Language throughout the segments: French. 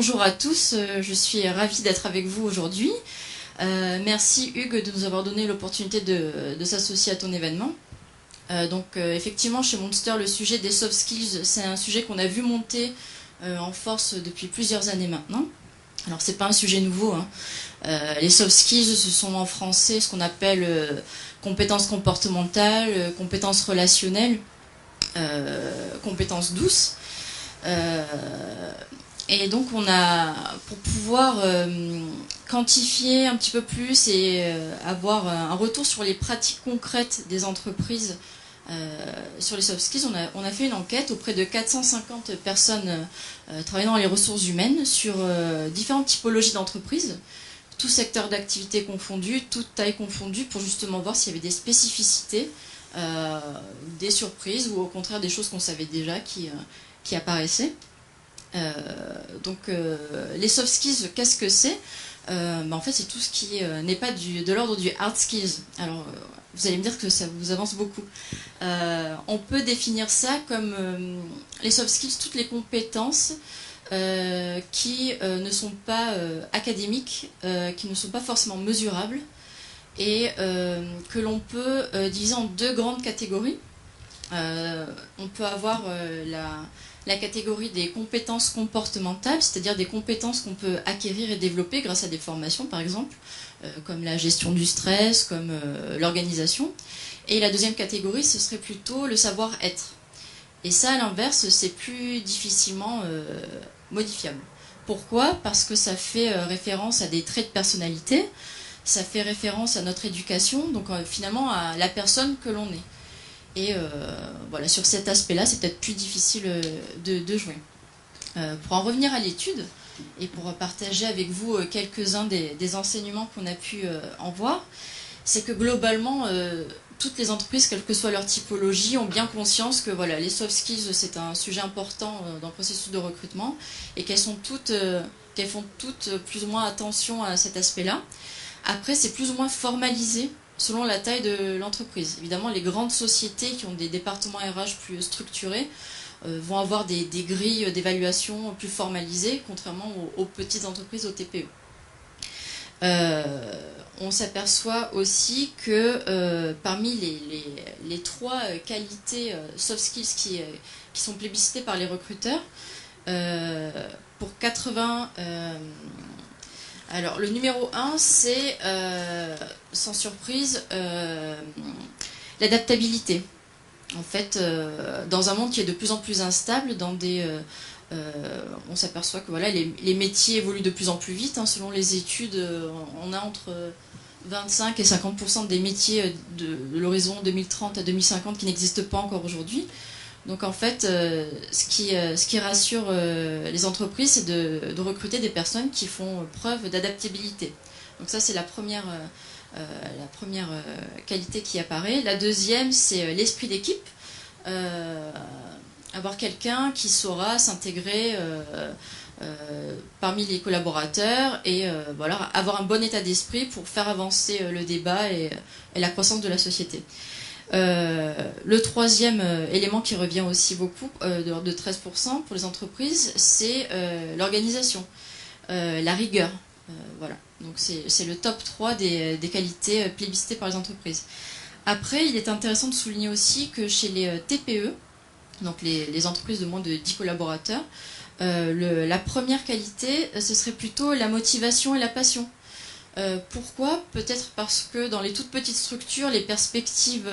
bonjour à tous, je suis ravie d'être avec vous aujourd'hui. Merci Hugues de nous avoir donné l'opportunité de s'associer à ton événement. Effectivement, chez Monster, le sujet des soft skills, c'est un sujet qu'on a vu monter en force depuis plusieurs années maintenant. Alors, c'est pas un sujet nouveau, hein. Les soft skills, ce sont en français ce qu'on appelle compétences comportementales, compétences relationnelles, compétences douces. Et donc on a, pour pouvoir quantifier un petit peu plus et avoir un retour sur les pratiques concrètes des entreprises sur les soft skills, on a fait une enquête auprès de 450 personnes travaillant dans les ressources humaines sur différentes typologies d'entreprises, tout secteur d'activité confondu, toute taille confondue, pour justement voir s'il y avait des spécificités, des surprises ou au contraire des choses qu'on savait déjà qui apparaissaient. Les soft skills, qu'est-ce que c'est? En fait, c'est tout ce qui n'est pas de l'ordre du hard skills. Alors, vous allez me dire que ça vous avance beaucoup. On peut définir ça comme les soft skills, toutes les compétences qui ne sont pas académiques, qui ne sont pas forcément mesurables, et que l'on peut diviser en deux grandes catégories. On peut avoir la catégorie des compétences comportementales, c'est-à-dire des compétences qu'on peut acquérir et développer grâce à des formations, par exemple, comme la gestion du stress, comme l'organisation. Et la deuxième catégorie, ce serait plutôt le savoir-être. Et ça, à l'inverse, c'est plus difficilement modifiable. Pourquoi? Parce que ça fait référence à des traits de personnalité, ça fait référence à notre éducation, donc finalement à la personne que l'on est. Et voilà, sur cet aspect-là, c'est peut-être plus difficile de jouer. Pour en revenir à l'étude, et pour partager avec vous quelques-uns des enseignements qu'on a pu en voir, c'est que globalement, toutes les entreprises, quelle que soit leur typologie, ont bien conscience que voilà, les soft skills, c'est un sujet important dans le processus de recrutement, et qu'elles font toutes plus ou moins attention à cet aspect-là. Après, c'est plus ou moins formalisé selon la taille de l'entreprise. Évidemment, les grandes sociétés qui ont des départements RH plus structurés vont avoir des grilles d'évaluation plus formalisées, contrairement aux petites entreprises, aux TPE. On s'aperçoit aussi que parmi les trois qualités soft skills qui sont plébiscitées par les recruteurs, pour 80... Alors, le numéro 1, c'est, sans surprise, l'adaptabilité. En fait, dans un monde qui est de plus en plus instable, on s'aperçoit que voilà, les métiers évoluent de plus en plus vite. Hein, selon les études, on a entre 25 et 50% des métiers de l'horizon 2030 à 2050 qui n'existent pas encore aujourd'hui. Donc en fait, ce qui rassure les entreprises, c'est de recruter des personnes qui font preuve d'adaptabilité. Donc ça, c'est la première qualité qui apparaît. La deuxième, c'est l'esprit d'équipe. Avoir quelqu'un qui saura s'intégrer parmi les collaborateurs et voilà, avoir un bon état d'esprit pour faire avancer le débat et la croissance de la société. Le troisième élément qui revient aussi beaucoup, de 13% pour les entreprises, c'est l'organisation, la rigueur. Voilà. Donc c'est le top 3 des qualités plébiscitées par les entreprises. Après, il est intéressant de souligner aussi que chez les TPE, donc les entreprises de moins de 10 collaborateurs, la première qualité, ce serait plutôt la motivation et la passion. Pourquoi? Peut-être parce que dans les toutes petites structures, les perspectives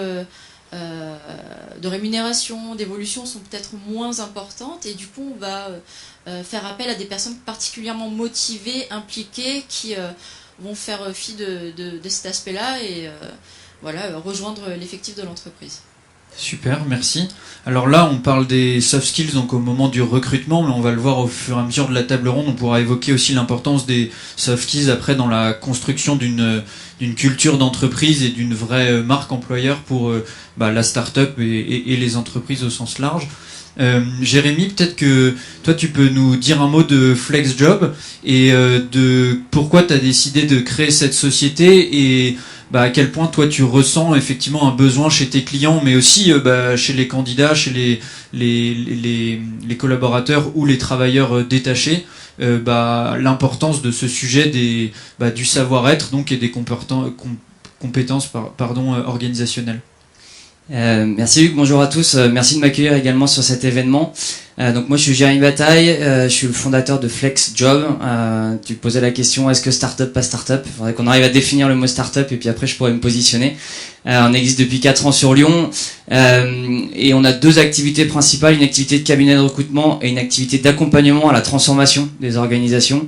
de rémunération, d'évolution sont peut-être moins importantes, et du coup on va faire appel à des personnes particulièrement motivées, impliquées, qui vont faire fi de cet aspect-là et voilà, rejoindre l'effectif de l'entreprise. Super, merci. Alors là, on parle des soft skills donc au moment du recrutement, mais on va le voir au fur et à mesure de la table ronde. On pourra évoquer aussi l'importance des soft skills après dans la construction d'une culture d'entreprise et d'une vraie marque employeur pour la start-up et les entreprises au sens large. Jérémy, peut-être que toi tu peux nous dire un mot de FlexJob et de pourquoi tu as décidé de créer cette société et à quel point toi tu ressens effectivement un besoin chez tes clients, mais aussi chez les candidats, chez les collaborateurs ou les travailleurs détachés l'importance de ce sujet du savoir-être donc et des compétences organisationnelles. Merci Hugues, bonjour à tous, merci de m'accueillir également sur cet événement. Donc moi je suis Jérémy Bataille, je suis le fondateur de Flex Job. Tu posais la question, est-ce que start-up pas start-up? Il faudrait qu'on arrive à définir le mot start-up et puis après je pourrais me positionner. On existe depuis 4 ans sur Lyon et on a 2 activités principales, une activité de cabinet de recrutement et une activité d'accompagnement à la transformation des organisations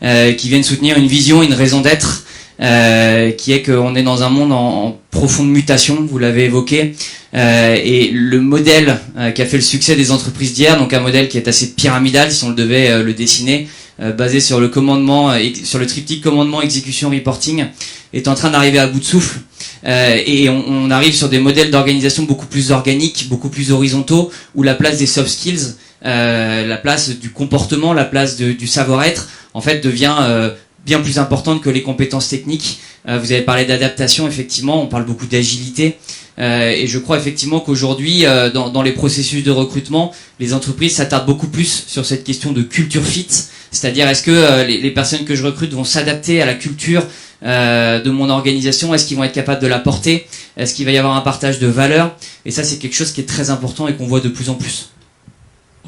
qui viennent soutenir une vision, une raison d'être. Qui est qu'on est dans un monde en profonde mutation, vous l'avez évoqué, et le modèle qui a fait le succès des entreprises d'hier, donc un modèle qui est assez pyramidal si on le devait le dessiner, basé sur le commandement, sur le triptyque commandement, exécution, reporting, est en train d'arriver à bout de souffle. Et on arrive sur des modèles d'organisation beaucoup plus organiques, beaucoup plus horizontaux, où la place des soft skills, la place du comportement, la place du savoir-être, en fait devient bien plus importante que les compétences techniques. Vous avez parlé d'adaptation, effectivement, on parle beaucoup d'agilité, et je crois effectivement qu'aujourd'hui, dans les processus de recrutement, les entreprises s'attardent beaucoup plus sur cette question de culture fit, c'est-à-dire est-ce que les personnes que je recrute vont s'adapter à la culture de mon organisation, est-ce qu'ils vont être capables de la porter, est-ce qu'il va y avoir un partage de valeurs, et ça c'est quelque chose qui est très important et qu'on voit de plus en plus.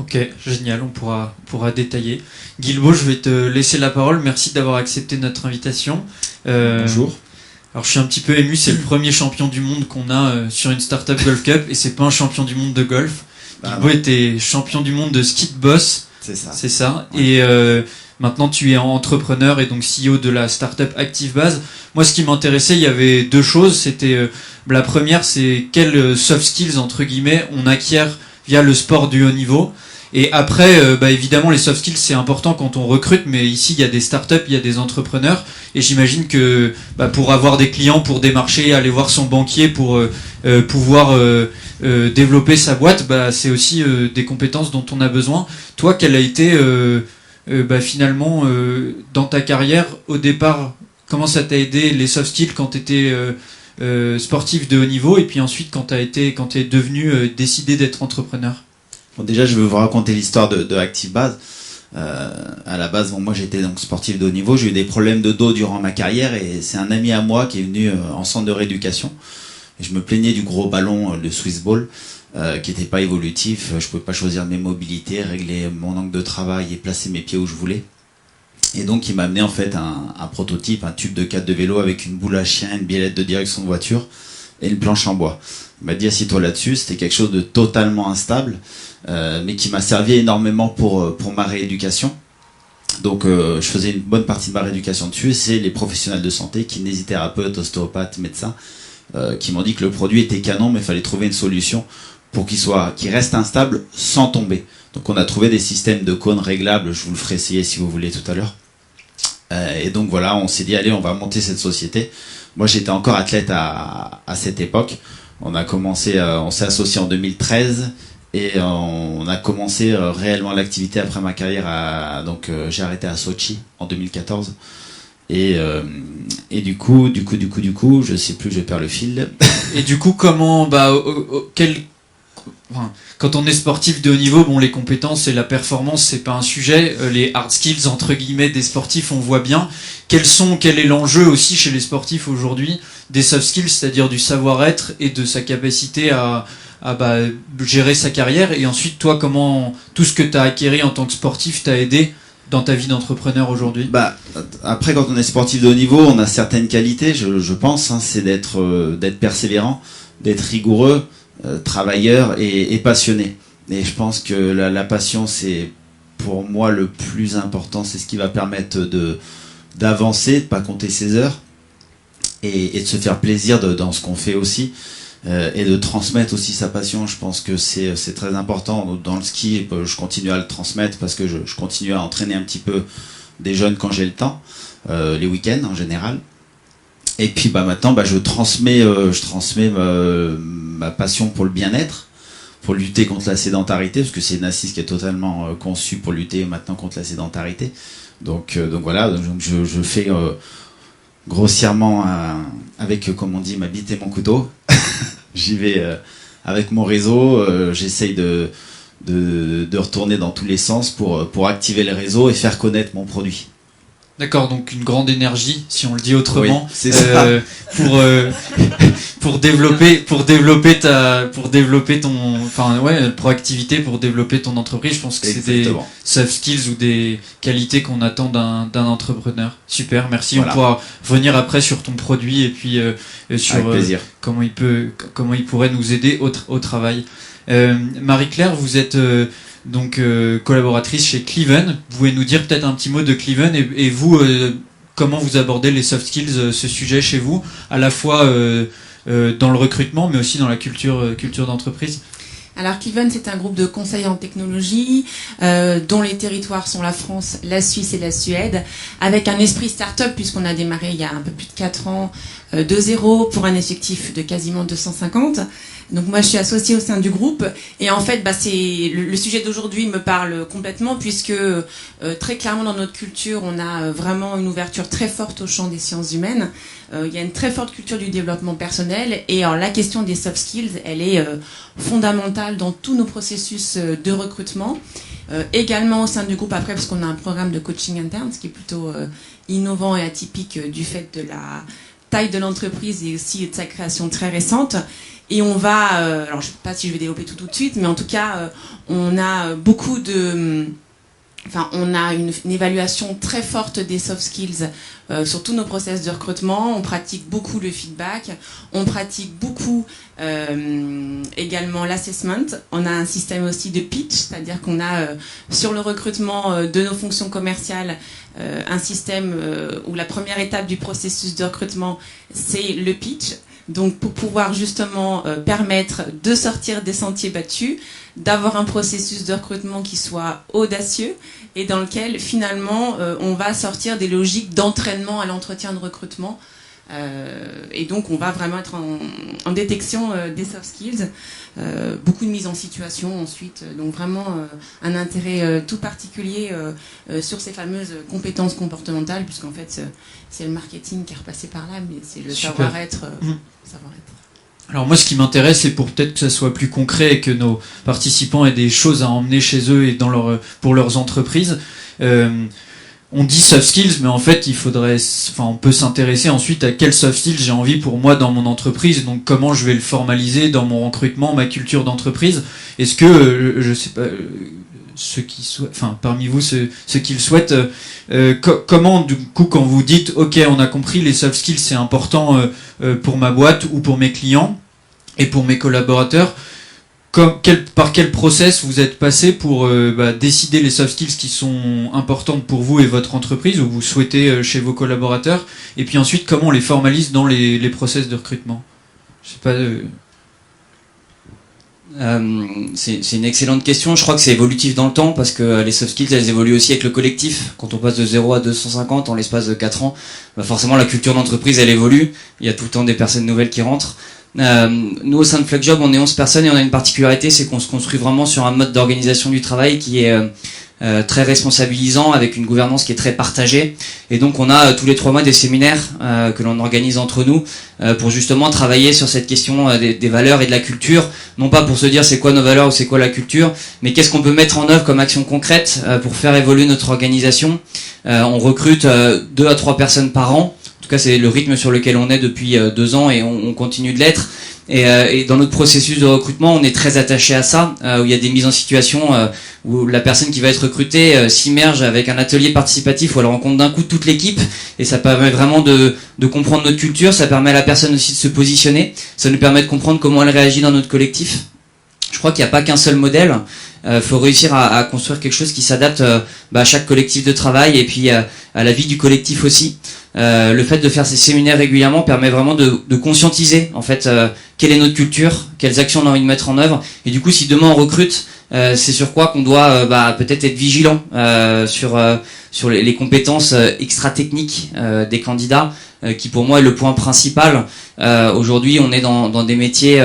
Ok, génial, on pourra détailler. Guilbaud, je vais te laisser la parole. Merci d'avoir accepté notre invitation. Bonjour. Alors je suis un petit peu ému, c'est le premier champion du monde qu'on a sur une Startup Golf Cup et c'est pas un champion du monde de golf. Guilbaud était champion du monde de ski de boss. C'est ça. Ouais. Et maintenant tu es entrepreneur et donc CEO de la Startup ActiveBase. Moi ce qui m'intéressait, il y avait 2 choses. C'était la première, c'est quelles soft skills entre guillemets on acquiert via le sport du haut niveau. Et après, évidemment, les soft skills, c'est important quand on recrute, mais ici, il y a des startups, il y a des entrepreneurs, et j'imagine que pour avoir des clients, pour démarcher, aller voir son banquier, pour pouvoir développer sa boîte, c'est aussi des compétences dont on a besoin. Toi, quelle a été, finalement, dans ta carrière, au départ, comment ça t'a aidé, les soft skills, quand tu étais sportif de haut niveau, et puis ensuite, quand tu es devenu, décidé d'être entrepreneur? Bon, déjà, je veux vous raconter l'histoire de ActiveBase. À la base, moi j'étais donc sportif de haut niveau, j'ai eu des problèmes de dos durant ma carrière et c'est un ami à moi qui est venu en centre de rééducation. Et je me plaignais du gros ballon, le Swiss Ball, qui n'était pas évolutif. Je pouvais pas choisir mes mobilités, régler mon angle de travail et placer mes pieds où je voulais. Et donc il m'a amené en fait un prototype, un tube de 4 de vélo avec une boule à chien, une biellette de direction de voiture et une planche en bois. Il m'a dit assis-toi là-dessus, c'était quelque chose de totalement instable. Mais qui m'a servi énormément pour ma rééducation. Donc je faisais une bonne partie de ma rééducation dessus, et c'est les professionnels de santé, kinésithérapeutes, ostéopathes, médecins, qui m'ont dit que le produit était canon, mais il fallait trouver une solution pour qu'il reste instable sans tomber. Donc on a trouvé des systèmes de cônes réglables, je vous le ferai essayer si vous voulez tout à l'heure. Et donc voilà, on s'est dit allez, on va monter cette société. Moi j'étais encore athlète à cette époque. On s'est associé en 2013. Et on a commencé réellement l'activité après ma carrière. Donc j'ai arrêté à Sochi en 2014. Et du coup, je sais plus, je perds le fil. Et du coup, comment, quand on est sportif de haut niveau, bon, les compétences et la performance, c'est pas un sujet. Les hard skills entre guillemets des sportifs, on voit bien. Quel est l'enjeu aussi chez les sportifs aujourd'hui des soft skills, c'est-à-dire du savoir-être et de sa capacité à gérer sa carrière. Et ensuite, toi, comment tout ce que tu as acquis en tant que sportif t'a aidé dans ta vie d'entrepreneur aujourd'hui? Après, quand on est sportif de haut niveau, on a certaines qualités, je pense, c'est d'être persévérant, d'être rigoureux, travailleur et passionné. Et je pense que la passion, c'est pour moi le plus important, c'est ce qui va permettre d'avancer, de pas compter ses heures et de se faire plaisir dans ce qu'on fait aussi. Et de transmettre aussi sa passion. Je pense que c'est très important. Dans le ski, je continue à le transmettre parce que je continue à entraîner un petit peu des jeunes quand j'ai le temps, les week-ends en général. Et puis maintenant, je transmets ma passion pour le bien-être, pour lutter contre la sédentarité, parce que c'est une assise qui est totalement conçue pour lutter maintenant contre la sédentarité. Donc voilà, je fais grossièrement avec, comme on dit, ma bite et mon couteau. J'y vais avec mon réseau, j'essaye de de retourner dans tous les sens pour activer les réseaux et faire connaître mon produit. D'accord, donc une grande énergie, si on le dit autrement, Oui, c'est ça. Pour développer ton, enfin ouais, proactivité pour développer ton entreprise. Je pense que c'est des Exactement. soft skills ou des qualités qu'on attend d'un entrepreneur. Super, merci. Voilà. On pourra revenir après sur ton produit et puis sur Avec plaisir. comment il pourrait nous aider au travail. Marie-Claire, vous êtes donc collaboratrice chez Cliven. Vous pouvez nous dire peut-être un petit mot de Cliven et vous, comment vous abordez les soft skills, ce sujet chez vous, à la fois dans le recrutement, mais aussi dans la culture d'entreprise. Alors Cliven, c'est un groupe de conseils en technologie dont les territoires sont la France, la Suisse et la Suède, avec un esprit start-up puisqu'on a démarré il y a un peu plus de 4 ans de zéro pour un effectif de quasiment 250. Donc moi je suis associée au sein du groupe et en fait c'est le sujet d'aujourd'hui me parle complètement puisque très clairement dans notre culture on a vraiment une ouverture très forte au champ des sciences humaines. Il y a une très forte culture du développement personnel et alors la question des soft skills elle est fondamentale dans tous nos processus de recrutement. Également au sein du groupe après parce qu'on a un programme de coaching interne ce qui est plutôt innovant et atypique du fait de la taille de l'entreprise et aussi de sa création très récente. Et on va, alors je ne sais pas si je vais développer tout de suite, mais en tout cas, on a beaucoup de... Enfin, on a une évaluation très forte des soft skills sur tous nos process de recrutement. On pratique beaucoup le feedback. On pratique beaucoup également l'assessment. On a un système aussi de pitch, c'est-à-dire qu'on a sur le recrutement de nos fonctions commerciales un système où la première étape du processus de recrutement, c'est le pitch. Donc pour pouvoir justement permettre de sortir des sentiers battus, d'avoir un processus de recrutement qui soit audacieux et dans lequel finalement on va sortir des logiques d'entraînement à l'entretien de recrutement. Et donc on va vraiment être en détection des soft skills, beaucoup de mise en situation ensuite, donc vraiment un intérêt tout particulier sur ces fameuses compétences comportementales, puisqu'en fait c'est le marketing qui est repassé par là, mais c'est le Super. savoir-être. Alors moi, ce qui m'intéresse, c'est pour peut-être que ça soit plus concret et que nos participants aient des choses à emmener chez eux et pour leurs entreprises. On dit soft skills, mais en fait, on peut s'intéresser ensuite à quel soft skills j'ai envie pour moi dans mon entreprise, donc comment je vais le formaliser dans mon recrutement, ma culture d'entreprise. Est-ce que, je sais pas, ceux qui souhaitent, enfin, parmi vous, ceux qui le souhaitent, comment, du coup, quand vous dites, ok, on a compris, les soft skills, c'est important pour ma boîte ou pour mes clients et pour mes collaborateurs, par quel process vous êtes passé pour décider les soft skills qui sont importantes pour vous et votre entreprise ou vous souhaitez chez vos collaborateurs, et puis ensuite comment on les formalise dans les process de recrutement? Je sais pas. C'est une excellente question. Je crois que c'est évolutif dans le temps parce que les soft skills elles évoluent aussi avec le collectif. Quand on passe de 0 à 250 en l'espace de 4 ans, forcément la culture d'entreprise elle évolue. Il y a tout le temps des personnes nouvelles qui rentrent. Nous au sein de FlexJob on est 11 personnes et on a une particularité, c'est qu'on se construit vraiment sur un mode d'organisation du travail qui est très responsabilisant, avec une gouvernance qui est très partagée, et donc on a tous les 3 mois des séminaires que l'on organise entre nous pour justement travailler sur cette question des valeurs et de la culture, non pas pour se dire c'est quoi nos valeurs ou c'est quoi la culture, mais qu'est-ce qu'on peut mettre en œuvre comme action concrète pour faire évoluer notre organisation. On recrute 2 à 3 personnes par an. En tout cas, c'est le rythme sur lequel on est depuis 2 ans et on continue de l'être. Et dans notre processus de recrutement, on est très attaché à ça, où il y a des mises en situation où la personne qui va être recrutée s'immerge avec un atelier participatif où elle rencontre d'un coup toute l'équipe, et ça permet vraiment de comprendre notre culture, ça permet à la personne aussi de se positionner, ça nous permet de comprendre comment elle réagit dans notre collectif. Je crois qu'il n'y a pas qu'un seul modèle. Faut réussir à construire quelque chose qui s'adapte à chaque collectif de travail et puis à la vie du collectif aussi. Le fait de faire ces séminaires régulièrement permet vraiment de conscientiser en fait quelle est notre culture, quelles actions on a envie de mettre en œuvre, et du coup si demain on recrute, c'est sur quoi qu'on doit peut-être être vigilant sur les compétences extra-techniques des candidats, qui pour moi est le point principal. Aujourd'hui on est dans des métiers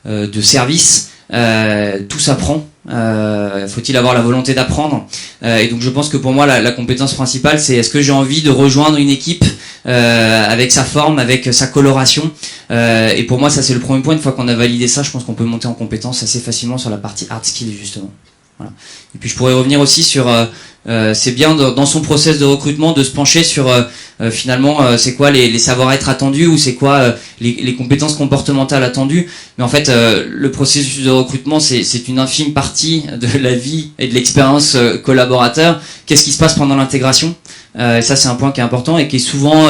de service. Tout s'apprend, faut-il avoir la volonté d'apprendre, et donc je pense que pour moi la compétence principale c'est est-ce que j'ai envie de rejoindre une équipe avec sa forme, avec sa coloration, et pour moi ça c'est le premier point. Une fois qu'on a validé ça, je pense qu'on peut monter en compétence assez facilement sur la partie hard skill justement. Voilà. Et puis je pourrais revenir aussi sur c'est bien dans son process de recrutement de se pencher sur finalement c'est quoi les savoir-être attendus ou c'est quoi les compétences comportementales attendues. Mais en fait le processus de recrutement c'est une infime partie de la vie et de l'expérience collaborateur. Qu'est-ce qui se passe pendant l'intégration? Et ça c'est un point qui est important et qui est souvent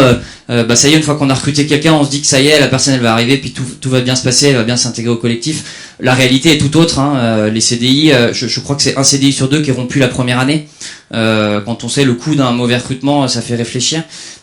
ça y est, une fois qu'on a recruté quelqu'un, on se dit que ça y est, la personne elle va arriver puis tout va bien se passer, elle va bien s'intégrer au collectif. La réalité est tout autre, hein. Les CDI, je crois que c'est un CDI sur deux qui est rompu la première année. Quand on sait le coût d'un mauvais recrutement, ça fait réfléchir.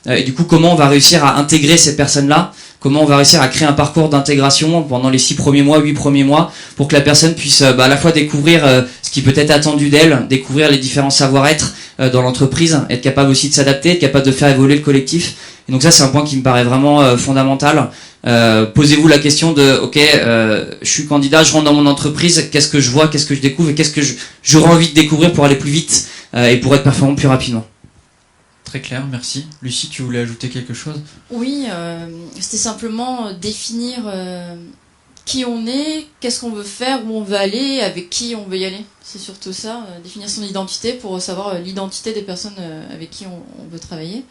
Et du coup, comment on va réussir à intégrer ces personnes-là? Comment on va réussir à créer un parcours d'intégration pendant les 6 premiers mois, 8 premiers mois, pour que la personne puisse à la fois découvrir ce qui peut être attendu d'elle, découvrir les différents savoir-être dans l'entreprise, être capable aussi de s'adapter, être capable de faire évoluer le collectif. Et donc ça, c'est un point qui me paraît vraiment fondamental. Posez-vous la question de ok, je suis candidat, je rentre dans mon entreprise, qu'est-ce que je vois, qu'est-ce que je découvre et qu'est-ce que j'aurais envie de découvrir pour aller plus vite et pour être performant plus rapidement. Très clair, merci. Lucie, tu voulais ajouter quelque chose? Oui, c'était simplement définir qui on est, qu'est-ce qu'on veut faire, où on veut aller, avec qui on veut y aller. C'est surtout ça, définir son identité pour savoir l'identité des personnes avec qui on veut travailler.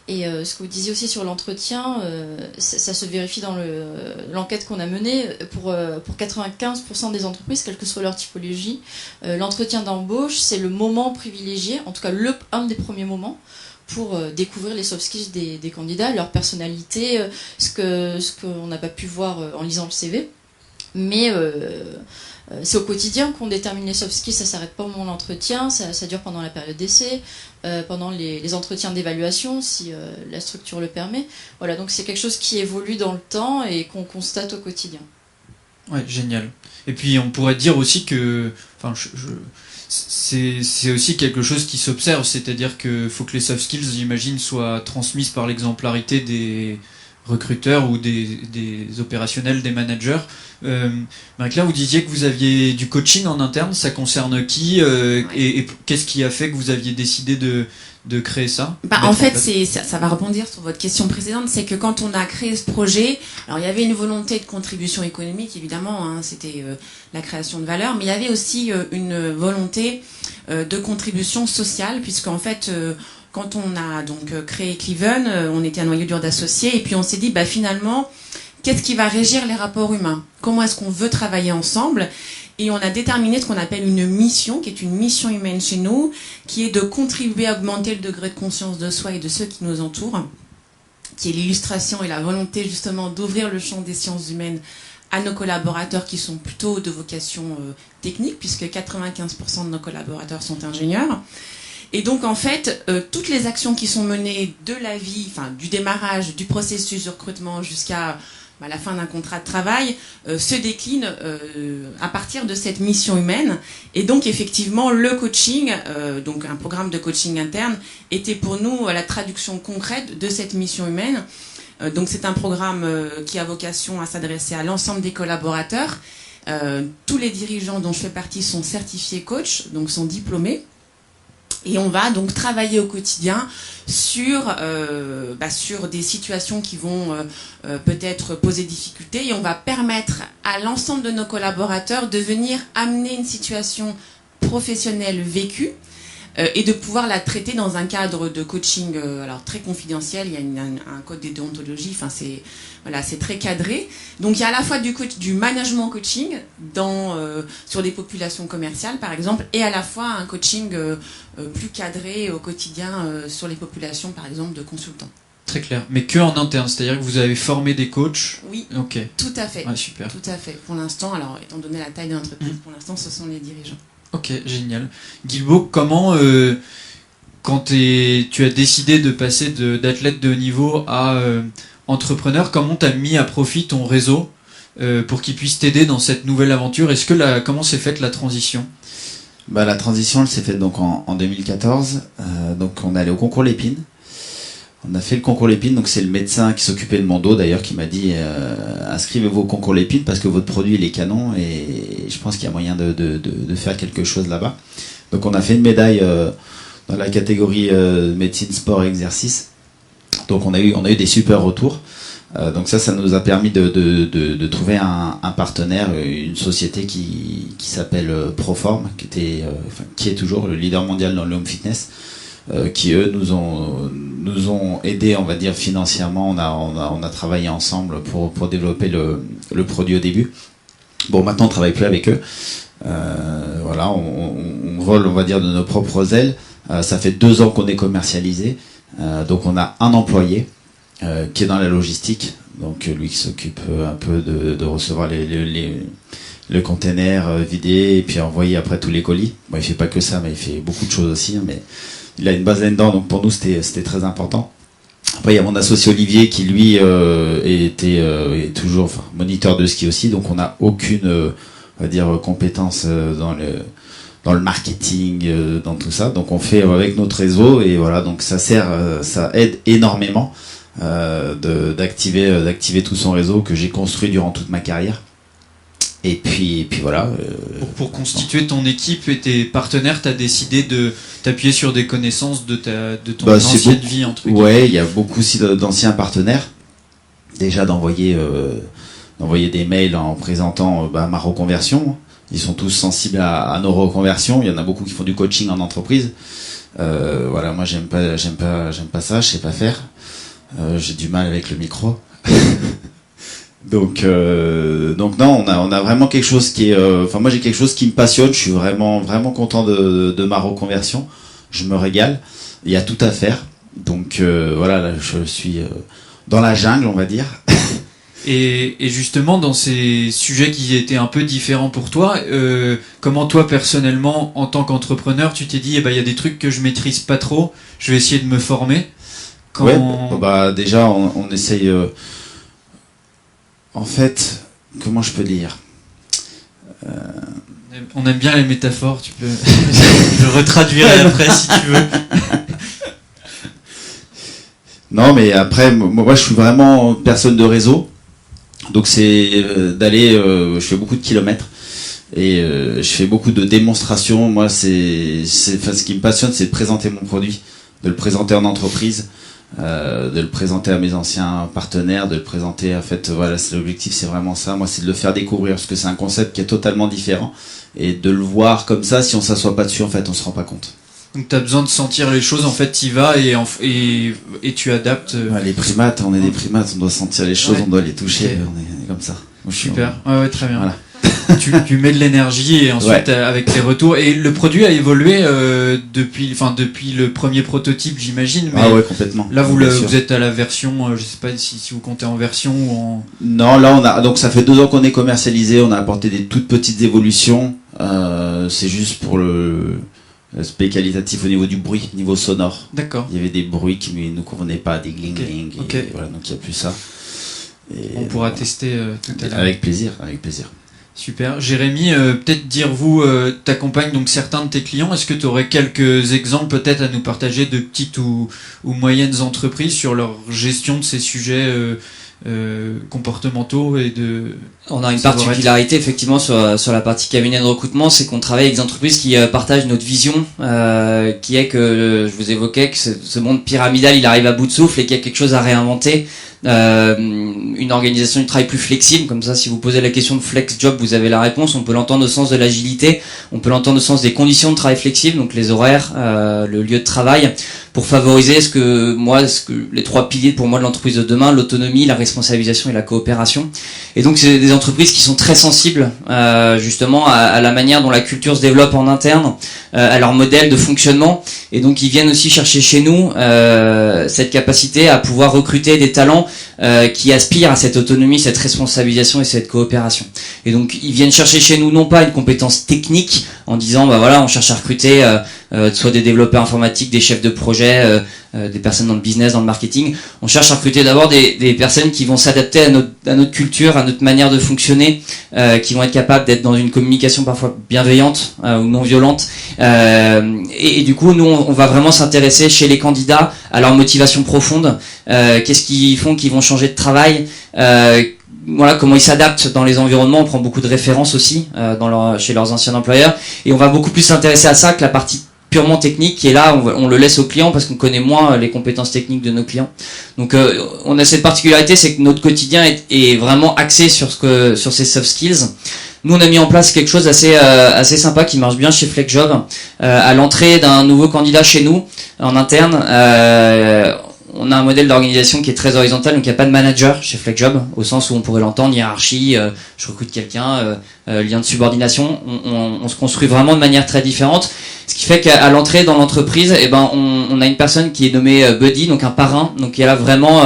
Et ce que vous disiez aussi sur l'entretien, ça se vérifie dans l'enquête qu'on a menée. Pour 95% des entreprises, quelle que soit leur typologie, l'entretien d'embauche, c'est le moment privilégié, en tout cas un des premiers moments, pour découvrir les soft skills des candidats, leur personnalité, ce qu'on n'a pas pu voir en lisant le CV. Mais c'est au quotidien qu'on détermine les soft skills, ça ne s'arrête pas au moment de l'entretien, ça dure pendant la période d'essai, pendant les entretiens d'évaluation, si la structure le permet. Voilà, donc c'est quelque chose qui évolue dans le temps et qu'on constate au quotidien. Ouais, génial. Et puis on pourrait dire aussi que... c'est aussi quelque chose qui s'observe, c'est-à-dire qu'il faut que les soft skills, j'imagine, soient transmises par l'exemplarité des recruteurs ou des opérationnels, des managers. Marie-Claire, vous disiez que vous aviez du coaching en interne, ça concerne qui et qu'est-ce qui a fait que vous aviez décidé de créer ça? En fait, ça va rebondir sur votre question précédente, c'est que quand on a créé ce projet, alors il y avait une volonté de contribution économique, évidemment, hein, c'était la création de valeur, mais il y avait aussi une volonté de contribution sociale, puisqu'en fait, quand on a donc créé Cliven, on était un noyau dur d'associés, et puis on s'est dit, finalement, qu'est-ce qui va régir les rapports humains? Comment est-ce qu'on veut travailler ensemble? Et on a déterminé ce qu'on appelle une mission, qui est une mission humaine chez nous, qui est de contribuer à augmenter le degré de conscience de soi et de ceux qui nous entourent, qui est l'illustration et la volonté justement d'ouvrir le champ des sciences humaines à nos collaborateurs qui sont plutôt de vocation technique, puisque 95% de nos collaborateurs sont ingénieurs. Et donc en fait, toutes les actions qui sont menées de la vie, du démarrage, du processus de recrutement jusqu'à la fin d'un contrat de travail, se déclinent à partir de cette mission humaine. Et donc effectivement, le coaching, donc un programme de coaching interne, était pour nous la traduction concrète de cette mission humaine. Donc c'est un programme qui a vocation à s'adresser à l'ensemble des collaborateurs. Tous les dirigeants dont je fais partie sont certifiés coach, donc sont diplômés. Et on va donc travailler au quotidien sur des situations qui vont peut-être poser difficulté, et on va permettre à l'ensemble de nos collaborateurs de venir amener une situation professionnelle vécue et de pouvoir la traiter dans un cadre de coaching alors très confidentiel. Il y a un code de déontologie, c'est très cadré. Donc il y a à la fois du management coaching sur des populations commerciales par exemple, et à la fois un coaching plus cadré au quotidien sur les populations par exemple de consultants. Très clair, mais que en interne, c'est-à-dire que vous avez formé des coachs? Oui, ok, tout à fait. Ouais, super. Tout à fait. Pour l'instant, alors étant donné la taille de l'entreprise, pour l'instant ce sont les dirigeants. Ok, génial. Guilbault, comment, quand tu as décidé de passer d'athlète de haut niveau à entrepreneur, comment tu as mis à profit ton réseau pour qu'il puisse t'aider dans cette nouvelle aventure? Comment s'est faite la transition? La transition, elle s'est faite donc en 2014. Donc on est allé au concours Lépine. On a fait le concours Lépine, donc c'est le médecin qui s'occupait de mon dos d'ailleurs qui m'a dit inscrivez-vous au concours Lépine parce que votre produit il est canon et je pense qu'il y a moyen de faire quelque chose là-bas. Donc on a fait une médaille dans la catégorie médecine, sport et exercice. Donc on a eu des super retours. Donc ça nous a permis de trouver un partenaire, une société qui s'appelle Proform, qui est toujours le leader mondial dans le home fitness, qui eux nous ont aidés, on va dire, financièrement. On a travaillé ensemble pour développer le produit au début. Bon, maintenant on travaille plus avec eux. Voilà, on vole, on va dire, de nos propres ailes. Ça fait 2 ans qu'on est commercialisé. Donc on a un employé qui est dans la logistique, donc lui qui s'occupe un peu de recevoir le container vidé et puis envoyer après tous les colis. Bon, il fait pas que ça, mais il fait beaucoup de choses aussi, hein, mais il a une base là-dedans, donc pour nous c'était très important. Après il y a mon associé Olivier qui lui est toujours moniteur de ski aussi, donc on n'a aucune on va dire compétence dans le marketing, dans tout ça. Donc on fait avec notre réseau et voilà, donc ça aide énormément d'activer tout son réseau que j'ai construit durant toute ma carrière. Et puis voilà. Pour constituer ton équipe et tes partenaires, t'as décidé de t'appuyer sur des connaissances de ton ancienne vie, entre guillemets. Ouais, il y a beaucoup aussi d'anciens partenaires. Déjà d'envoyer des mails en présentant ma reconversion. Ils sont tous sensibles à nos reconversions. Il y en a beaucoup qui font du coaching en entreprise. Voilà, moi j'aime pas ça, je sais pas faire. J'ai du mal avec le micro. Donc non, on a vraiment quelque chose qui est. Moi j'ai quelque chose qui me passionne. Je suis vraiment content de ma reconversion. Je me régale. Il y a tout à faire. Donc voilà, là, je suis dans la jungle, on va dire. Et justement, dans ces sujets qui étaient un peu différents pour toi, comment toi, personnellement, en tant qu'entrepreneur, tu t'es dit, il y a des trucs que je maîtrise pas trop, je vais essayer de me former. Ouais, déjà, on essaye... en fait, comment je peux dire On aime bien les métaphores, tu peux... je retraduirai après, si tu veux. Non, mais après, moi, je suis vraiment personne de réseau. Donc c'est d'aller, je fais beaucoup de kilomètres et je fais beaucoup de démonstrations. Moi, ce qui me passionne, c'est de présenter mon produit, de le présenter en entreprise, de le présenter à mes anciens partenaires, de le présenter. En fait, voilà, l'objectif, c'est vraiment ça. Moi, c'est de le faire découvrir parce que c'est un concept qui est totalement différent et de le voir comme ça. Si on s'assoit pas dessus, en fait, on se rend pas compte. Donc t'as besoin de sentir les choses, en fait t'y vas et tu adaptes. Ouais, les primates, on est des primates, on doit sentir les choses, ouais. On doit les toucher, Okay. On est comme ça. Super, ouais, très bien. Voilà. tu mets de l'énergie et ensuite avec les retours. Et le produit a évolué depuis le premier prototype, j'imagine. Mais ah ouais, complètement. Là vous êtes à la version, je sais pas si vous comptez en version ou en... Non, là donc ça fait 2 ans qu'on est commercialisé, on a apporté des toutes petites évolutions. C'est juste pour l'aspect qualitatif au niveau du bruit, niveau sonore. D'accord. Il y avait des bruits qui ne nous convenaient pas, des gling-gling. Okay. Voilà, donc il n'y a plus ça. Et on pourra tester tout à l'heure. Avec plaisir. Super. Jérémy, peut-être t'accompagnes donc certains de tes clients. Est-ce que tu aurais quelques exemples peut-être à nous partager de petites ou moyennes entreprises sur leur gestion de ces sujets comportementaux et de... On a une particularité effectivement sur la partie cabinet de recrutement, c'est qu'on travaille avec des entreprises qui partagent notre vision, qui est que je vous évoquais que ce monde pyramidal il arrive à bout de souffle et qu'il y a quelque chose à réinventer. Une organisation du travail plus flexible, comme ça si vous posez la question de flex job vous avez la réponse. On peut l'entendre au sens de l'agilité, on peut l'entendre au sens des conditions de travail flexibles, donc les horaires, le lieu de travail, pour favoriser les 3 piliers pour moi de l'entreprise de demain: l'autonomie, la responsabilisation et la coopération. Et donc c'est des entreprises qui sont très sensibles justement à la manière dont la culture se développe en interne, à leur modèle de fonctionnement, et donc ils viennent aussi chercher chez nous cette capacité à pouvoir recruter des talents qui aspirent à cette autonomie, cette responsabilisation et cette coopération. Et donc ils viennent chercher chez nous non pas une compétence technique en disant on cherche à recruter soit des développeurs informatiques, des chefs de projet, des personnes dans le business, dans le marketing. On cherche à recruter d'abord des personnes qui vont s'adapter à notre culture, à notre manière de fonctionner, qui vont être capables d'être dans une communication parfois bienveillante ou non violente. Et du coup, nous, on va vraiment s'intéresser chez les candidats à leur motivation profonde. Qu'est-ce qu'ils font, qu'ils vont changer de travail, comment ils s'adaptent dans les environnements. On prend beaucoup de références aussi chez leurs anciens employeurs. Et on va beaucoup plus s'intéresser à ça que la partie purement technique, et là on le laisse aux clients parce qu'on connaît moins les compétences techniques de nos clients. Donc on a cette particularité, c'est que notre quotidien est vraiment axé sur ces soft skills. Nous, on a mis en place quelque chose assez sympa qui marche bien chez FlexJob. À l'entrée d'un nouveau candidat chez nous, en interne, on a un modèle d'organisation qui est très horizontal, donc il n'y a pas de manager chez FlexJob, au sens où on pourrait l'entendre, hiérarchie, je recrute quelqu'un, lien de subordination. On se construit vraiment de manière très différente. Ce qui fait qu'à l'entrée dans l'entreprise, on a une personne qui est nommée buddy, donc un parrain, donc qui est là vraiment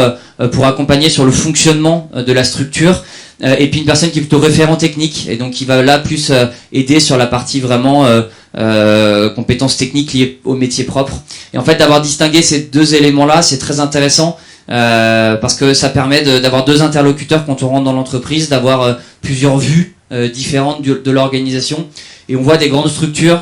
pour accompagner sur le fonctionnement de la structure. Et puis une personne qui est plutôt référent technique, et donc qui va là plus aider sur la partie vraiment compétences techniques liées au métier propre. Et en fait, d'avoir distingué ces deux éléments-là, c'est très intéressant parce que ça permet d'avoir deux interlocuteurs quand on rentre dans l'entreprise, d'avoir plusieurs vues différentes de l'organisation. Et on voit des grandes structures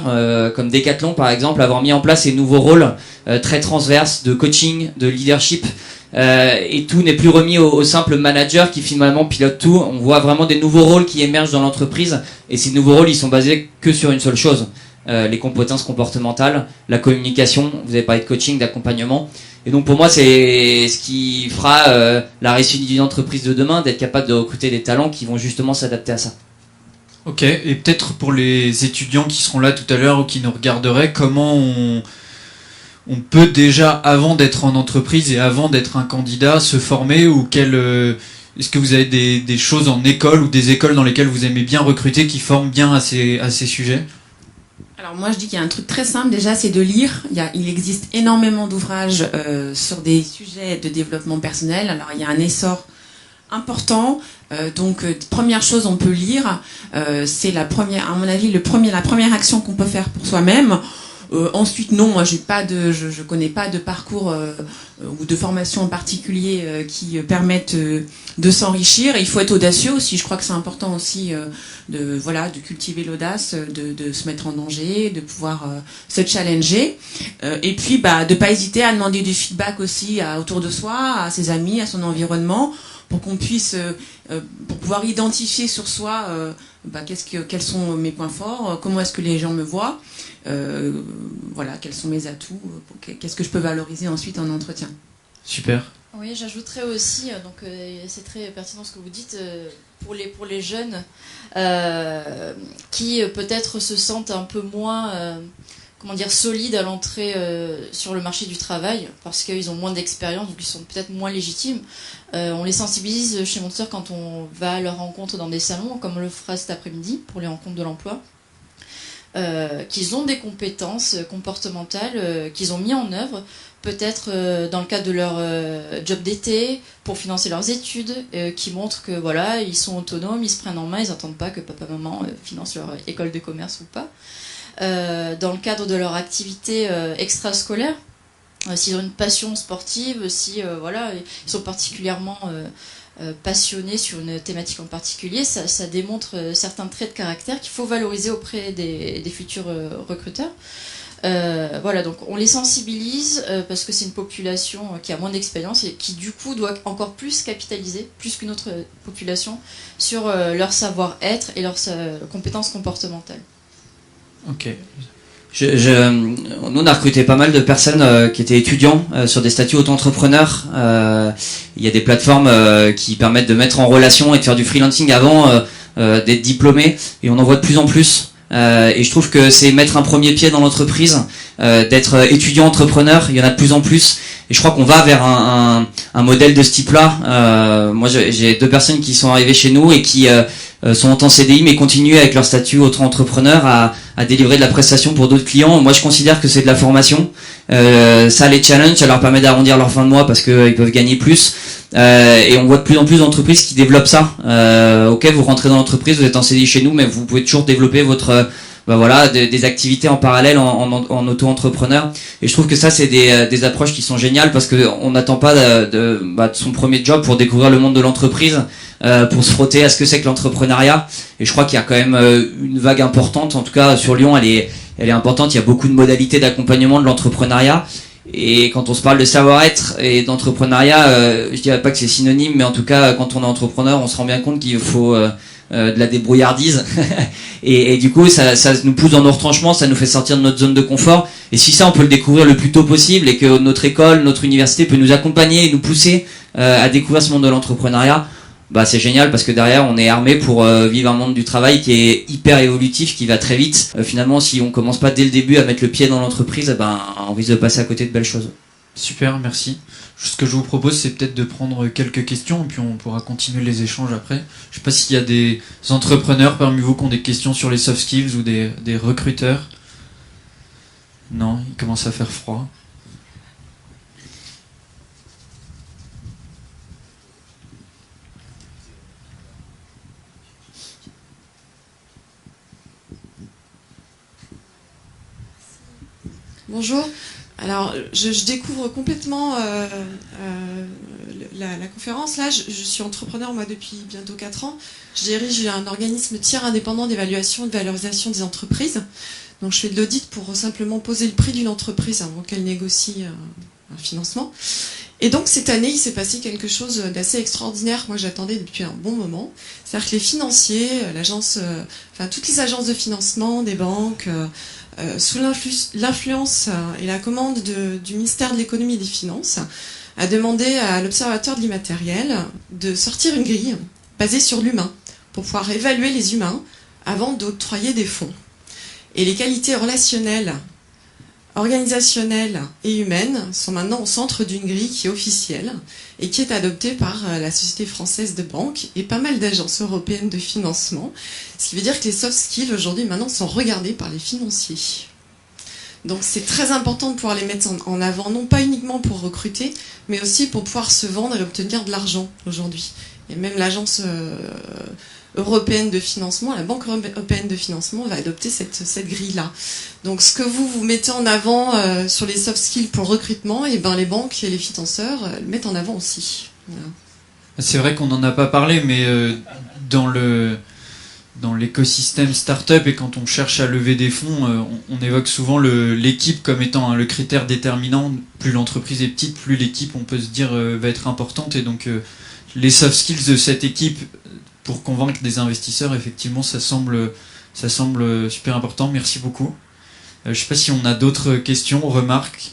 comme Decathlon par exemple avoir mis en place ces nouveaux rôles très transverses de coaching, de leadership. Et tout n'est plus remis au simple manager qui finalement pilote tout. On voit vraiment des nouveaux rôles qui émergent dans l'entreprise, et ces nouveaux rôles, ils sont basés que sur une seule chose, les compétences comportementales, la communication. Vous avez parlé de coaching, d'accompagnement, et donc pour moi c'est ce qui fera la réussite d'une entreprise de demain, d'être capable de recruter des talents qui vont justement s'adapter à ça. Ok, et peut-être pour les étudiants qui seront là tout à l'heure ou qui nous regarderaient, comment on peut déjà, avant d'être en entreprise et avant d'être un candidat, se former, ou est-ce que vous avez des choses en école ou des écoles dans lesquelles vous aimez bien recruter qui forment bien à ces sujets? Alors moi je dis qu'il y a un truc très simple déjà, c'est de lire. Il existe énormément d'ouvrages sur des sujets de développement personnel. Alors il y a un essor important. Donc première chose on peut lire, c'est la première action qu'on peut faire pour soi-même. Ensuite, non, moi je connais pas de parcours ou de formation en particulier qui permettent de s'enrichir. Et il faut être audacieux aussi. Je crois que c'est important aussi de cultiver l'audace, de se mettre en danger, de pouvoir se challenger. Et puis de pas hésiter à demander du feedback aussi autour de soi, à ses amis, à son environnement, pour qu'on puisse pour pouvoir identifier sur soi quels sont mes points forts, comment est-ce que les gens me voient. Quels sont mes atouts, qu'est-ce que je peux valoriser ensuite en entretien. Super. Oui, j'ajouterais aussi, c'est très pertinent ce que vous dites, pour les jeunes qui peut-être se sentent un peu moins solides à l'entrée sur le marché du travail, parce qu'ils ont moins d'expérience, donc ils sont peut-être moins légitimes. On les sensibilise chez Monster quand on va à leur rencontre dans des salons, comme on le fera cet après-midi pour les rencontres de l'emploi. Qu'ils ont des compétences comportementales qu'ils ont mis en œuvre, peut-être dans le cadre de leur job d'été, pour financer leurs études, qui montrent que ils sont autonomes, ils se prennent en main, ils n'attendent pas que papa maman finance leur école de commerce ou pas. Dans le cadre de leur activité extrascolaire, s'ils ont une passion sportive, si ils sont particulièrement passionnés sur une thématique en particulier, ça démontre certains traits de caractère qu'il faut valoriser auprès des futurs recruteurs. Donc on les sensibilise parce que c'est une population qui a moins d'expérience et qui du coup doit encore plus capitaliser, plus qu'une autre population, sur leur savoir-être et leurs compétences comportementales. Ok. Nous on a recruté pas mal de personnes qui étaient étudiants sur des statuts auto-entrepreneurs. Il y a des plateformes qui permettent de mettre en relation et de faire du freelancing avant d'être diplômé, et on en voit de plus en plus. Et je trouve que c'est mettre un premier pied dans l'entreprise, d'être étudiant entrepreneur, il y en a de plus en plus. Et je crois qu'on va vers un modèle de ce type-là. Moi j'ai 2 personnes qui sont arrivées chez nous et qui sont en CDI mais continuent avec leur statut auto-entrepreneur à délivrer de la prestation pour d'autres clients. Moi je considère que c'est de la formation. Ça les challenge, ça leur permet d'arrondir leur fin de mois parce qu'ils peuvent gagner plus. Et on voit de plus en plus d'entreprises qui développent ça. Ok, vous rentrez dans l'entreprise, vous êtes en CDI chez nous, mais vous pouvez toujours développer votre des activités en parallèle en auto-entrepreneur. Et je trouve que ça c'est des approches qui sont géniales parce que on n'attend pas de son premier job pour découvrir le monde de l'entreprise, pour se frotter à ce que c'est que l'entrepreneuriat. Et je crois qu'il y a quand même une vague importante, en tout cas sur Lyon elle est importante. Il y a beaucoup de modalités d'accompagnement de l'entrepreneuriat. Et quand on se parle de savoir-être et d'entrepreneuriat, je dirais pas que c'est synonyme, mais en tout cas, quand on est entrepreneur, on se rend bien compte qu'il faut de la débrouillardise. et du coup, ça nous pousse dans nos retranchements, ça nous fait sortir de notre zone de confort. Et si ça, on peut le découvrir le plus tôt possible et que notre école, notre université peut nous accompagner et nous pousser à découvrir ce monde de l'entrepreneuriat, bah c'est génial parce que derrière on est armé pour vivre un monde du travail qui est hyper évolutif, qui va très vite. Finalement, si on commence pas dès le début à mettre le pied dans l'entreprise, on risque de passer à côté de belles choses. Super, merci. Ce que je vous propose, c'est peut-être de prendre quelques questions, et puis on pourra continuer les échanges après. Je sais pas s'il y a des entrepreneurs parmi vous qui ont des questions sur les soft skills ou des recruteurs. Non, il commence à faire froid. Bonjour. Alors, je découvre complètement la conférence. Là, je suis entrepreneur, moi, depuis bientôt 4 ans. Je dirige un organisme tiers indépendant d'évaluation et de valorisation des entreprises. Donc, je fais de l'audit pour simplement poser le prix d'une entreprise avant qu'elle négocie un financement. Et donc, cette année, il s'est passé quelque chose d'assez extraordinaire. Moi, j'attendais depuis un bon moment. C'est-à-dire que les financiers, toutes les agences de financement, des banques, sous l'influence et la commande du ministère de l'économie et des finances, a demandé à l'Observatoire de l'immatériel de sortir une grille basée sur l'humain pour pouvoir évaluer les humains avant d'octroyer des fonds. Et les qualités relationnelles, organisationnelles et humaines sont maintenant au centre d'une grille qui est officielle et qui est adoptée par la Société française de banque et pas mal d'agences européennes de financement. Ce qui veut dire que les soft skills aujourd'hui maintenant sont regardés par les financiers. Donc c'est très important de pouvoir les mettre en avant, non pas uniquement pour recruter, mais aussi pour pouvoir se vendre et obtenir de l'argent aujourd'hui. Et même l'agence européenne de financement, la Banque européenne de financement va adopter cette grille-là. Donc ce que vous mettez en avant sur les soft skills pour le recrutement, et ben les banques et les financeurs le mettent en avant aussi. Voilà. C'est vrai qu'on n'en a pas parlé, mais dans l'écosystème startup et quand on cherche à lever des fonds, on évoque souvent l'équipe comme étant le critère déterminant. Plus l'entreprise est petite, plus l'équipe, on peut se dire, va être importante. Et donc les soft skills de cette équipe pour convaincre des investisseurs, effectivement, ça semble super important. Merci beaucoup. Je ne sais pas si on a d'autres questions, remarques,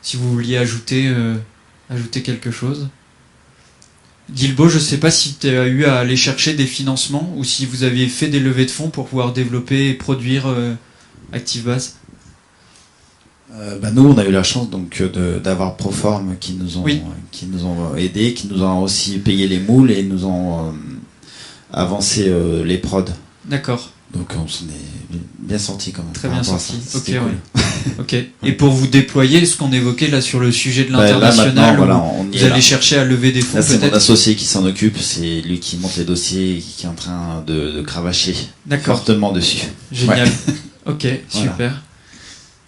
si vous vouliez ajouter quelque chose. Guilbeault, je ne sais pas si tu as eu à aller chercher des financements ou si vous aviez fait des levées de fonds pour pouvoir développer et produire ActiveBase. Nous, on a eu la chance donc d'avoir Proform qui nous ont aidés, qui nous ont aussi payé les moules et nous ont avancé les prods. D'accord. Donc on s'en est bien sorti quand même. Très bien sorti. Ok, cool. Ouais. Ok. Et pour vous déployer, ce qu'on évoquait là sur le sujet de l'international, vous allez chercher à lever des fonds. Là, c'est mon associé qui s'en occupe. C'est lui qui monte les dossiers et qui est en train de cravacher fortement dessus. Génial. Ouais. Ok, super. Voilà.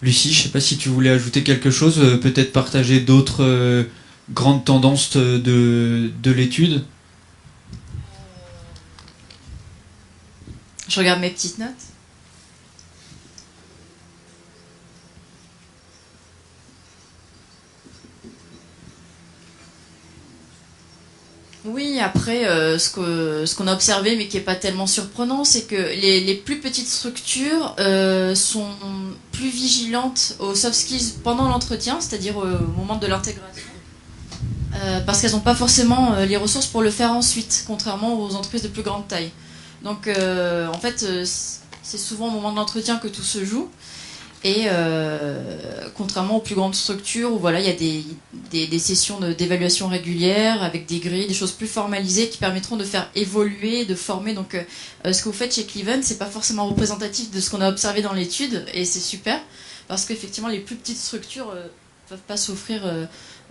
Lucie, je sais pas si tu voulais ajouter quelque chose, peut-être partager d'autres grandes tendances de l'étude. Je regarde mes petites notes. Oui, après, ce qu'on a observé, mais qui n'est pas tellement surprenant, c'est que les plus petites structures sont plus vigilantes aux soft skills pendant l'entretien, c'est-à-dire au moment de l'intégration, parce qu'elles n'ont pas forcément les ressources pour le faire ensuite, contrairement aux entreprises de plus grande taille. Donc, en fait, c'est souvent au moment de l'entretien que tout se joue. Et contrairement aux plus grandes structures où voilà, il y a des sessions d'évaluation régulières avec des grilles, des choses plus formalisées qui permettront de faire évoluer, de former. Donc ce que vous faites chez Cliven, c'est pas forcément représentatif de ce qu'on a observé dans l'étude et c'est super parce qu'effectivement les plus petites structures peuvent pas s'offrir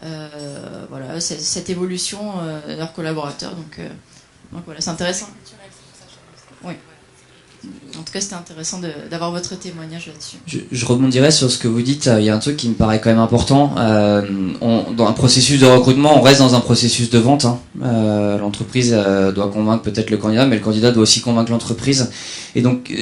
voilà, cette évolution de leurs collaborateurs. Donc voilà, c'est intéressant. Oui. En tout cas, c'était intéressant d'avoir votre témoignage là-dessus. Je rebondirais sur ce que vous dites. Il y a un truc qui me paraît quand même important. Dans un processus de recrutement, on reste dans un processus de vente. L'entreprise doit convaincre peut-être le candidat, mais le candidat doit aussi convaincre l'entreprise. Et donc,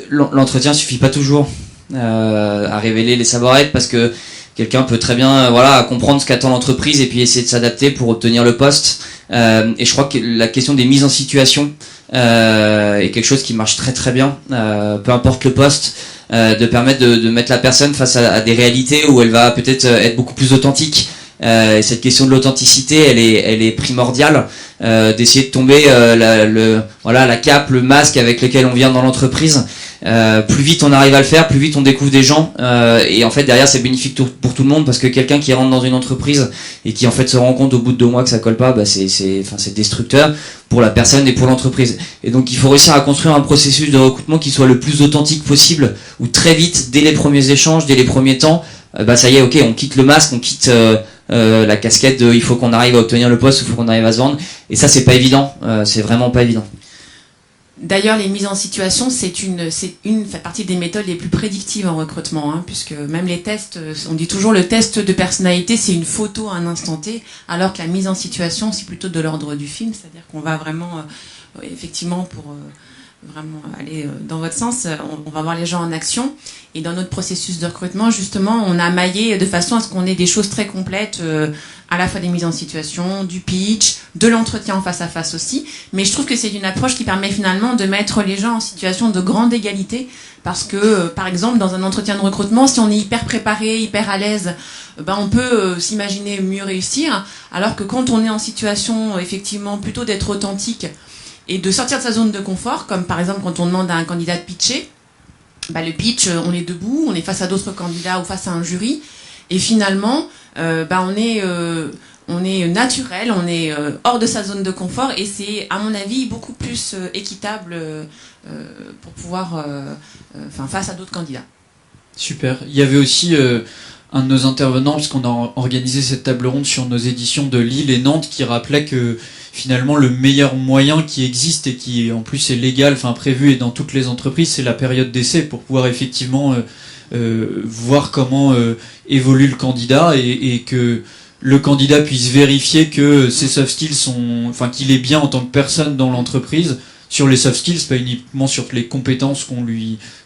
l'entretien suffit pas toujours à révéler les savoir-être parce que quelqu'un peut très bien comprendre ce qu'attend l'entreprise et puis essayer de s'adapter pour obtenir le poste. Et je crois que la question des mises en situation et quelque chose qui marche très très bien, peu importe le poste, de permettre de mettre la personne face à des réalités où elle va peut-être être beaucoup plus authentique. Et cette question de l'authenticité, elle est primordiale, d'essayer de tomber la cape, le masque avec lequel on vient dans l'entreprise. Plus vite on arrive à le faire, plus vite on découvre des gens, et en fait derrière c'est bénéfique pour tout le monde, parce que quelqu'un qui rentre dans une entreprise et qui en fait se rend compte au bout de 2 mois que ça colle pas, c'est destructeur pour la personne et pour l'entreprise. Et donc il faut réussir à construire un processus de recrutement qui soit le plus authentique possible, où très vite, dès les premiers échanges, dès les premiers temps, ça y est, ok, on quitte le masque, on quitte la casquette de il faut qu'on arrive à obtenir le poste, il faut qu'on arrive à se vendre, et ça c'est pas évident, c'est vraiment pas évident. D'ailleurs, les mises en situation, fait partie des méthodes les plus prédictives en recrutement, hein, puisque même les tests, on dit toujours le test de personnalité, c'est une photo à un instant T, alors que la mise en situation, c'est plutôt de l'ordre du film, c'est-à-dire qu'on va vraiment, effectivement, pour vraiment aller dans votre sens, on va voir les gens en action. Et dans notre processus de recrutement, justement, on a maillé de façon à ce qu'on ait des choses très complètes, à la fois des mises en situation, du pitch, de l'entretien en face à face aussi. Mais je trouve que c'est une approche qui permet finalement de mettre les gens en situation de grande égalité, parce que, par exemple, dans un entretien de recrutement, si on est hyper préparé, hyper à l'aise, on peut s'imaginer mieux réussir, alors que quand on est en situation, effectivement, plutôt d'être authentique et de sortir de sa zone de confort, comme par exemple quand on demande à un candidat de pitcher, le pitch, on est debout, on est face à d'autres candidats ou face à un jury, et finalement, on est naturel, on est hors de sa zone de confort, et c'est, à mon avis, beaucoup plus équitable pour pouvoir, face à d'autres candidats. Super. Il y avait aussi un de nos intervenants, parce qu'on a organisé cette table ronde sur nos éditions de Lille et Nantes, qui rappelait que finalement le meilleur moyen qui existe et qui en plus est légal, prévu et dans toutes les entreprises, c'est la période d'essai pour pouvoir effectivement voir comment évolue le candidat et que le candidat puisse vérifier que ses soft skills qu'il est bien en tant que personne dans l'entreprise, sur les soft skills, pas uniquement sur les compétences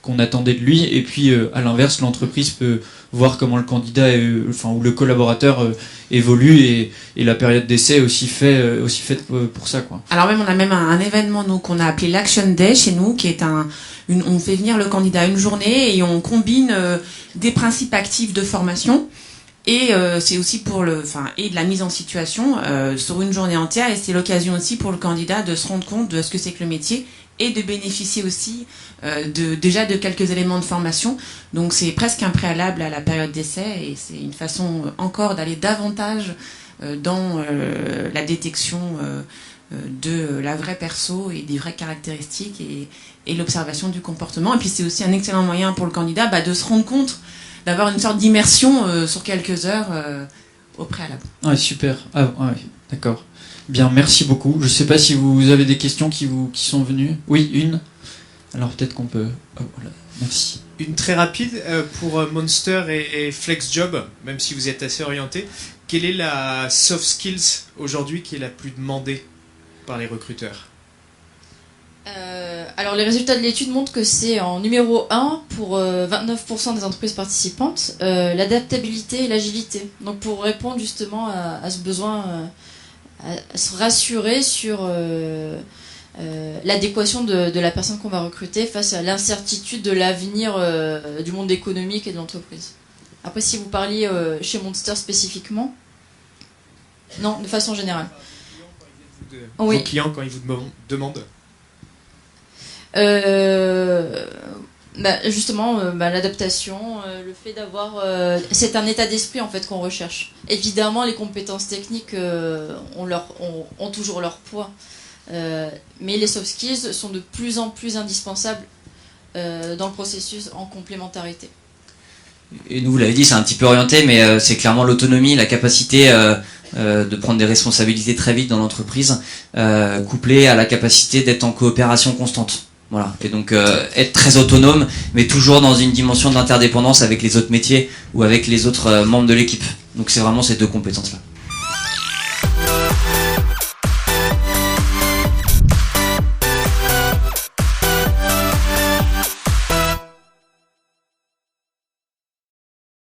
qu'on attendait de lui, et puis à l'inverse, l'entreprise peut voir comment le candidat ou le collaborateur évolue, et la période d'essai est aussi faite pour ça, quoi. Alors même, on a même un événement qu'on a appelé l'Action Day chez nous, qui est on fait venir le candidat une journée et on combine des principes actifs de formation. Et c'est aussi et de la mise en situation sur une journée entière, et c'est l'occasion aussi pour le candidat de se rendre compte de ce que c'est que le métier et de bénéficier aussi déjà de quelques éléments de formation. Donc c'est presque un préalable à la période d'essai, et c'est une façon encore d'aller davantage dans la détection de la vraie perso et des vraies caractéristiques et l'observation du comportement. Et puis c'est aussi un excellent moyen pour le candidat de se rendre compte, d'avoir une sorte d'immersion sur quelques heures au préalable. Ouais, super. Ah, ouais, d'accord. Bien, merci beaucoup. Je ne sais pas si vous avez des questions qui sont venues. Oui, une. Alors peut-être qu'on peut... Oh, voilà. Merci. Une très rapide pour Monster et FlexJob, même si vous êtes assez orienté. Quelle est la soft skills aujourd'hui qui est la plus demandée par les recruteurs ? Alors les résultats de l'étude montrent que c'est en numéro 1 pour 29% des entreprises participantes, l'adaptabilité et l'agilité. Donc pour répondre justement à ce besoin, à se rassurer sur l'adéquation de la personne qu'on va recruter face à l'incertitude de l'avenir du monde économique et de l'entreprise. Après, si vous parliez chez Monster spécifiquement, non, de façon générale. Vos clients, quand ils vous demandent justement, l'adaptation, le fait d'avoir... c'est un état d'esprit en fait qu'on recherche. Évidemment, les compétences techniques ont toujours leur poids. Mais les soft skills sont de plus en plus indispensables dans le processus en complémentarité. Et nous, vous l'avez dit, c'est un petit peu orienté, mais c'est clairement l'autonomie, la capacité de prendre des responsabilités très vite dans l'entreprise, couplée à la capacité d'être en coopération constante. Voilà. Et donc être très autonome, mais toujours dans une dimension d'interdépendance avec les autres métiers ou avec les autres membres de l'équipe. Donc c'est vraiment ces deux compétences-là.